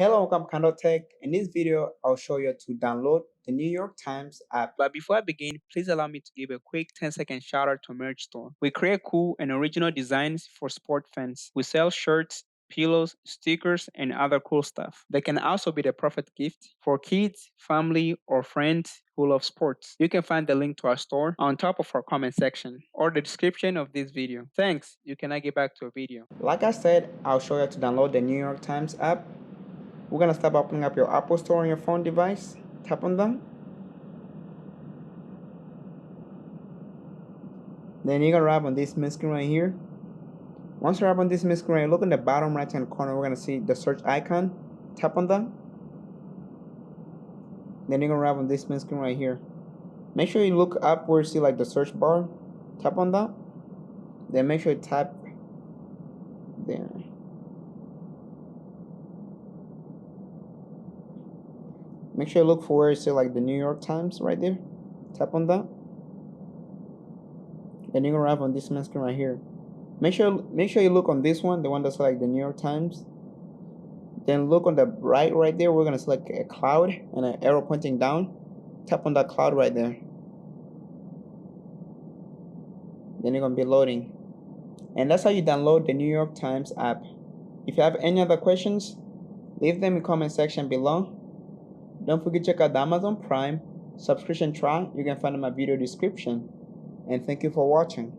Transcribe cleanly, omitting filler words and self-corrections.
Hello, welcome to KahindoTech. In this video, I'll show you to download the New York Times app. But before I begin, please allow me to give a quick 10-second shout out to Merch Store. We create cool and original designs for sport fans. We sell shirts, pillows, stickers, and other cool stuff. They can also be the perfect gift for kids, family, or friends who love sports. You can find the link to our store on top of our comment section or the description of this video. Thanks. You can now get back to a video. Like I said, I'll show you how to download the New York Times app. We're going to start by opening up your Apple Store on your phone device. Tap on them. Then you're going to arrive on this main screen right here. Once you arrive on this main screen, right, look in the bottom right hand corner. We're going to see the search icon. Tap on that. Then you're going to arrive on this main screen right here. Make sure you look up where you see like the search bar. Tap on that. Then make sure you tap there. Make sure you look for where you see like the New York Times right there. Tap on that. Then you're gonna arrive on this main screen right here. Make sure you look on this one, the one that's like the New York Times. Then look on the right there. We're gonna select a cloud and an arrow pointing down. Tap on that cloud right there. Then you're gonna be loading. And that's how you download the New York Times app. If you have any other questions, leave them in the comment section below. Don't forget to check out the Amazon Prime subscription trial. You can find in my video description. And thank you for watching.